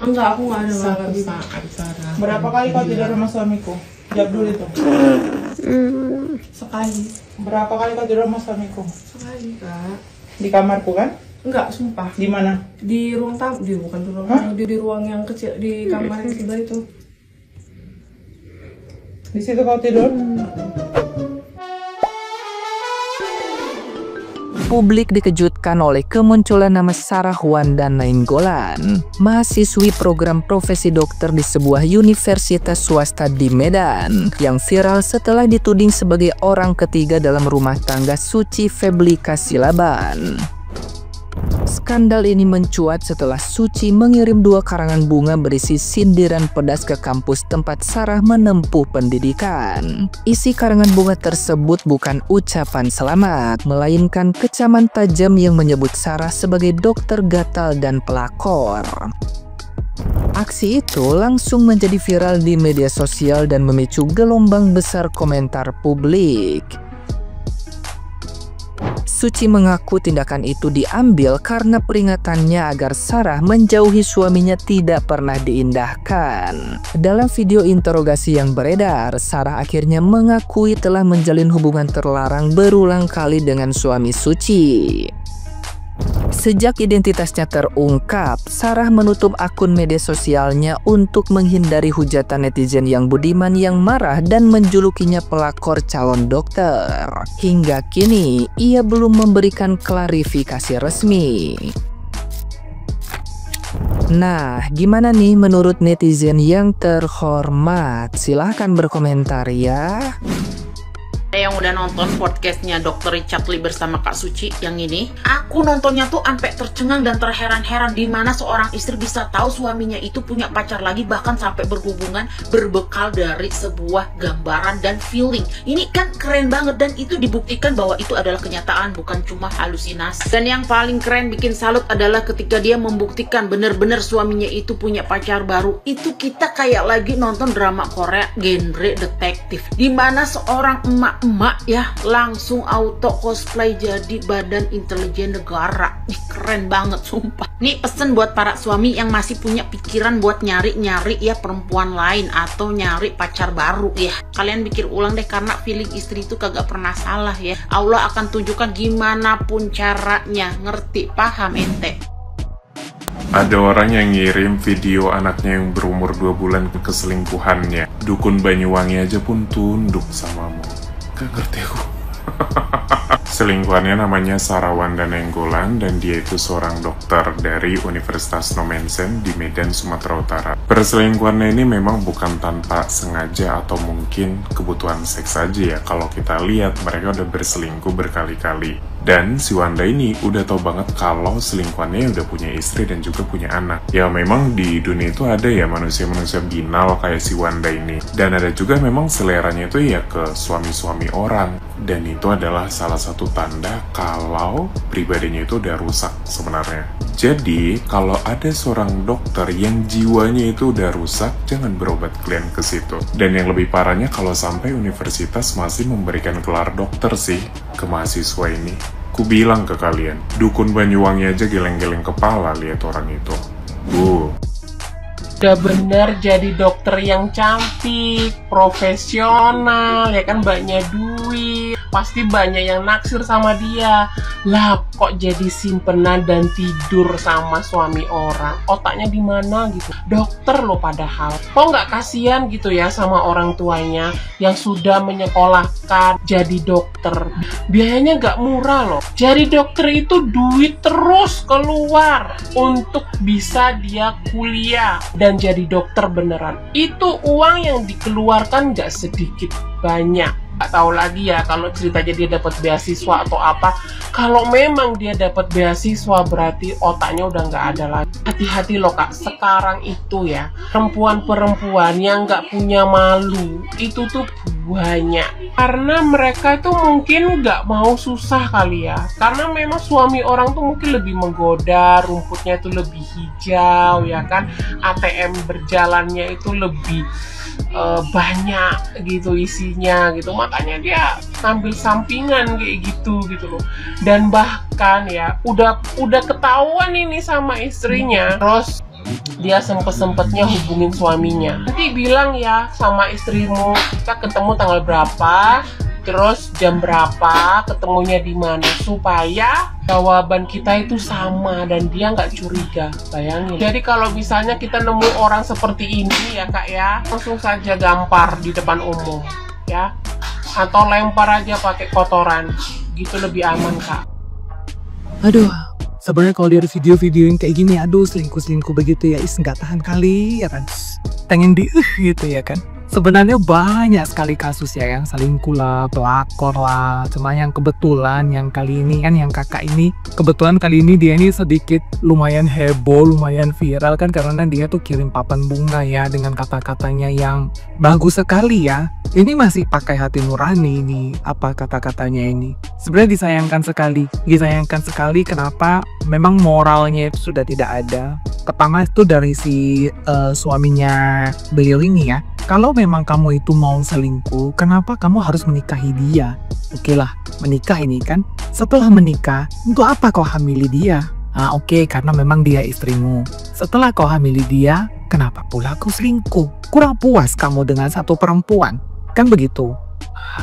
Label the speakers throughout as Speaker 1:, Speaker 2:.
Speaker 1: Enggak, aku nggak ada
Speaker 2: Suatu
Speaker 1: gitu.
Speaker 2: saat Sarah.
Speaker 3: Berapa kali kau tidur sama suamiku? Jawab dulu itu.
Speaker 1: Sekali.
Speaker 3: Berapa kali kau tidur sama suamiku?
Speaker 1: Sekali, Kak.
Speaker 3: Di kamarku kan?
Speaker 1: Enggak, sumpah.
Speaker 3: Di mana?
Speaker 1: Di ruang tamu, bukan di ruang tamu, di ruang yang kecil, di kamar yang sebelah itu.
Speaker 3: Di situ kau tidur?
Speaker 4: Publik dikejutkan oleh kemunculan nama Sarah Wanda Nainggolan, mahasiswi program profesi dokter di sebuah universitas swasta di Medan, yang viral setelah dituding sebagai orang ketiga dalam rumah tangga Suci Feblika Silaban. Skandal ini mencuat setelah Suci mengirim 2 karangan bunga berisi sindiran pedas ke kampus tempat Sarah menempuh pendidikan. Isi karangan bunga tersebut bukan ucapan selamat, melainkan kecaman tajam yang menyebut Sarah sebagai dokter gatal dan pelakor. Aksi itu langsung menjadi viral di media sosial dan memicu gelombang besar komentar publik. Suci mengaku tindakan itu diambil karena peringatannya agar Sarah menjauhi suaminya tidak pernah diindahkan. Dalam video interogasi yang beredar, Sarah akhirnya mengakui telah menjalin hubungan terlarang berulang kali dengan suami Suci. Sejak identitasnya terungkap, Sarah menutup akun media sosialnya untuk menghindari hujatan netizen yang budiman yang marah dan menjulukinya pelakor calon dokter. Hingga kini, ia belum memberikan klarifikasi resmi. Nah, gimana nih menurut netizen yang terhormat? Silahkan berkomentar ya.
Speaker 2: Yang udah nonton podcastnya Dr. Richard Lee bersama Kak Suci yang ini, aku nontonnya tuh sampai tercengang dan terheran-heran di mana seorang istri bisa tahu suaminya itu punya pacar lagi, bahkan sampai berhubungan berbekal dari sebuah gambaran dan feeling. Ini kan keren banget dan itu dibuktikan bahwa itu adalah kenyataan, bukan cuma halusinasi. Dan yang paling keren bikin salut adalah ketika dia membuktikan bener-bener suaminya itu punya pacar baru. Itu kita kayak lagi nonton drama Korea genre detektif, di mana seorang emak ya langsung auto cosplay jadi badan intelijen negara. Nih keren banget sumpah. Nih pesen buat para suami yang masih punya pikiran buat nyari-nyari ya perempuan lain atau nyari pacar baru ya. Kalian pikir ulang deh, karena feeling istri itu kagak pernah salah ya. Allah akan tunjukkan gimana pun caranya. Ngerti? Paham ente?
Speaker 5: Ada orang yang ngirim video anaknya yang berumur 2 bulan ke keselingkuhannya. Dukun Banyuwangi aja pun tunduk samamu. Gak ngerti aku. Selingkuhannya namanya Sarah Wanda Nainggolan dan dia itu seorang dokter dari Universitas Nomensen di Medan, Sumatera Utara. Perselingkuhannya ini memang bukan tanpa sengaja atau mungkin kebutuhan seks aja ya. Kalau kita lihat mereka udah berselingkuh berkali-kali. Dan si Wanda ini udah tau banget kalau selingkuhannya udah punya istri dan juga punya anak. Ya memang di dunia itu ada ya manusia-manusia binal kayak si Wanda ini. Dan ada juga memang seleranya itu ya ke suami-suami orang. Dan itu adalah salah satu tanda kalau pribadinya itu udah rusak sebenarnya. Jadi kalau ada seorang dokter yang jiwanya itu udah rusak, jangan berobat kalian ke situ. Dan yang lebih parahnya kalau sampai universitas masih memberikan gelar dokter sih ke mahasiswa ini. Ku bilang ke kalian, dukun Banyuwangi aja geleng-geleng kepala lihat orang itu.
Speaker 6: Udah bener jadi dokter yang cantik, profesional, ya kan, banyak duit, pasti banyak yang naksir sama dia. Lah kok jadi simpenan dan tidur sama suami orang? Otaknya di mana gitu? Dokter loh padahal. Kok nggak kasihan gitu ya sama orang tuanya yang sudah menyekolahkan jadi dokter? Biayanya nggak murah loh. Jadi dokter itu duit terus keluar untuk bisa dia kuliah dan jadi dokter beneran. Itu uang yang dikeluarkan nggak sedikit banyak. Gak tahu lagi ya kalau ceritanya dia dapat beasiswa atau apa. Kalau memang dia dapat beasiswa berarti otaknya udah nggak ada lagi. Hati-hati loh Kak, sekarang itu ya perempuan-perempuan yang nggak punya malu itu tuh banyak. Karena mereka itu mungkin nggak mau susah kali ya. Karena memang suami orang tuh mungkin lebih menggoda, rumputnya itu lebih hijau ya kan. ATM berjalannya itu lebih banyak gitu isinya gitu, makanya dia ambil sampingan kayak gitu loh. Dan bahkan ya udah ketahuan ini sama istrinya, terus dia sempet-sempetnya hubungin suaminya. Nanti bilang ya sama istrimu, kita ketemu tanggal berapa, terus jam berapa, ketemunya di mana, supaya jawaban kita itu sama dan dia nggak curiga. Bayangin. Jadi kalau misalnya kita nemu orang seperti ini ya kak ya, langsung saja gampar di depan umum ya, atau lempar aja pakai kotoran, gitu lebih aman kak.
Speaker 4: Aduh, sebenarnya kalau lihat video-video yang kayak gini, aduh selingkuh-selingkuh begitu ya, nggak tahan kali ya kan, pengen gitu ya kan. Sebenarnya banyak sekali kasus ya yang selingkuh lah, pelakor lah. Cuma yang kebetulan yang kali ini kan, yang kakak ini kebetulan kali ini dia ini sedikit lumayan heboh, lumayan viral kan, karena dia tuh kirim papan bunga ya dengan kata-katanya yang bagus sekali ya. Ini masih pakai hati nurani ini, apa kata-katanya ini. Sebenarnya disayangkan sekali kenapa memang moralnya itu sudah tidak ada. Pertama itu dari si suaminya beliau ini ya. Kalau memang kamu itu mau selingkuh, kenapa kamu harus menikahi dia? Oke lah, menikah ini kan. Setelah menikah, untuk apa kau hamili dia? Oke, karena memang dia istrimu. Setelah kau hamili dia, kenapa pula kau selingkuh? Kurang puas kamu dengan satu perempuan? Kan begitu.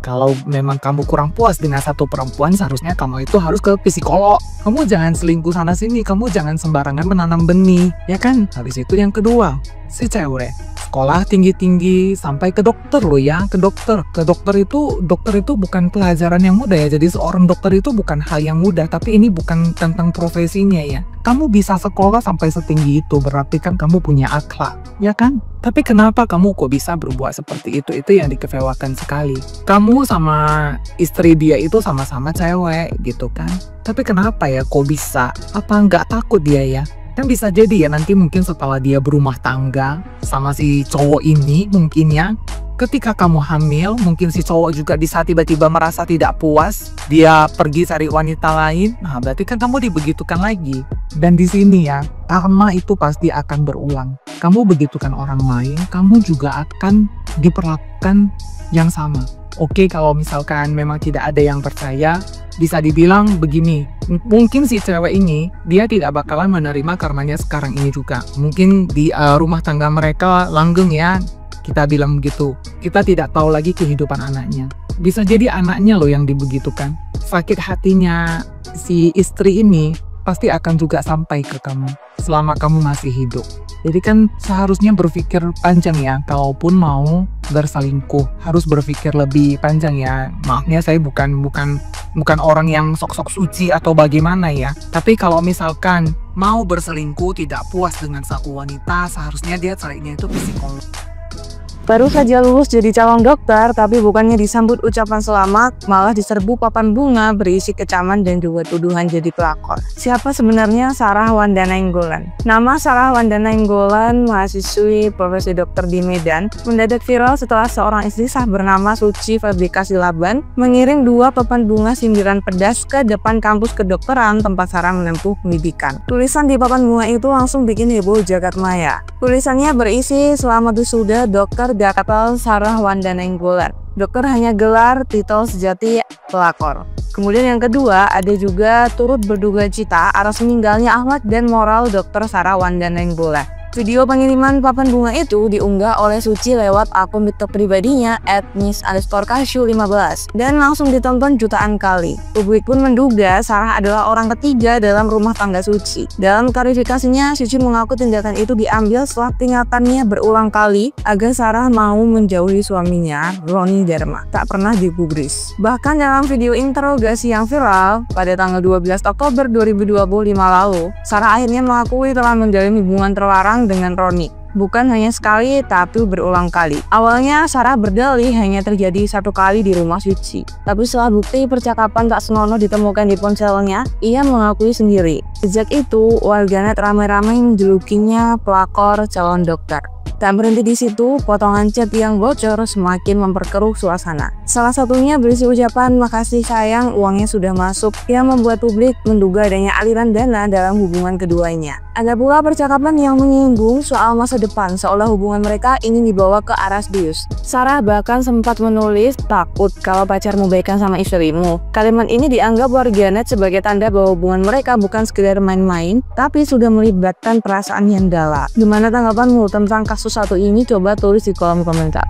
Speaker 4: Kalau memang kamu kurang puas dengan satu perempuan, seharusnya kamu itu harus ke psikolog. Kamu jangan selingkuh sana sini, kamu jangan sembarangan menanam benih, ya kan? Habis itu yang kedua, si cewek sekolah tinggi-tinggi sampai ke dokter loh ya, ke dokter itu bukan pelajaran yang mudah ya. Jadi seorang dokter itu bukan hal yang mudah, tapi ini bukan tentang profesinya ya. Kamu bisa sekolah sampai setinggi itu, berarti kan kamu punya akhlak, ya kan? Tapi kenapa kamu kok bisa berbuat seperti itu? Itu yang dikecewakan sekali. Kamu sama istri dia itu sama-sama cewek gitu kan. Tapi kenapa ya kok bisa? Apa nggak takut dia ya? Kan bisa jadi ya nanti mungkin setelah dia berumah tangga sama si cowok ini mungkin ya, ketika kamu hamil mungkin si cowok juga di saat tiba-tiba merasa tidak puas, dia pergi cari wanita lain. Nah berarti kan kamu dibegitukan lagi. Dan di sini ya, karma itu pasti akan berulang. Kamu begitukan orang lain, kamu juga akan diperlakukan yang sama. Oke, kalau misalkan memang tidak ada yang percaya, bisa dibilang begini, mungkin si cewek ini dia tidak bakalan menerima karmanya sekarang ini juga. Mungkin di rumah tangga mereka langgeng ya, kita bilang begitu. Kita tidak tahu lagi kehidupan anaknya. Bisa jadi anaknya loh yang dibegitukan. Sakit hatinya si istri ini pasti akan juga sampai ke kamu selama kamu masih hidup. Jadi kan seharusnya berpikir panjang ya, kalaupun mau berselingkuh harus berpikir lebih panjang ya. Maksudnya saya bukan orang yang sok-sok suci atau bagaimana ya. Tapi kalau misalkan mau berselingkuh tidak puas dengan satu wanita, seharusnya dia carinya itu psikolog.
Speaker 1: Baru saja lulus jadi calon dokter, tapi bukannya disambut ucapan selamat, malah diserbu papan bunga berisi kecaman dan juga tuduhan jadi pelakor. Siapa sebenarnya Sarah Wanda Nainggolan? Nama Sarah Wanda Nainggolan, mahasiswi profesi dokter di Medan, mendadak viral setelah seorang istri sah bernama Suci Fabrikasi Laban mengirim 2 papan bunga sindiran pedas ke depan kampus kedokteran tempat Sarah menempuh pendidikan. Tulisan di papan bunga itu langsung bikin heboh jagat maya. Tulisannya berisi, "Selamat wisuda Dokter Gatal Sarah Wanda Nainggolan. Dokter hanya gelar, titel sejati pelakor." Kemudian yang kedua, ada juga turut berduka cita atas meninggalnya akhlak dan moral Dokter Sarah Wanda Nainggolan. Video pengiriman papan bunga itu diunggah oleh Suci lewat akun TikTok pribadinya @miss_kasyu15 dan langsung ditonton jutaan kali. Publik pun menduga Sarah adalah orang ketiga dalam rumah tangga Suci. Dalam klarifikasinya, Suci mengaku tindakan itu diambil setelah peringatannya berulang kali agar Sarah mau menjauhi suaminya, Roni Dharma, tak pernah digubris. Bahkan dalam video interogasi yang viral pada tanggal 12 Oktober 2025 lalu, Sarah akhirnya mengakui telah menjalin hubungan terlarang dengan Roni. Bukan hanya sekali, tapi berulang kali. Awalnya Sarah berdalih hanya terjadi 1 kali di rumah Suci. Tapi setelah bukti percakapan tak senonoh ditemukan di ponselnya, ia mengakui sendiri. Sejak itu, warganet ramai-ramai menjulukinya pelakor calon dokter. Tak berhenti di situ, potongan chat yang bocor semakin memperkeruh suasana. Salah satunya berisi ucapan makasih sayang, uangnya sudah masuk, yang membuat publik menduga adanya aliran dana dalam hubungan keduanya. Ada pula percakapan yang menyinggung soal masa depan, seolah hubungan mereka ingin dibawa ke arah serius. Sarah bahkan sempat menulis, takut kalau pacarmu baikan sama istrimu. Kalimat ini dianggap warganet sebagai tanda bahwa hubungan mereka bukan sekedar main-main, tapi sudah melibatkan perasaan yang dalam. Gimana tanggapanmu tentang kasus satu ini? Coba tulis di kolom komentar.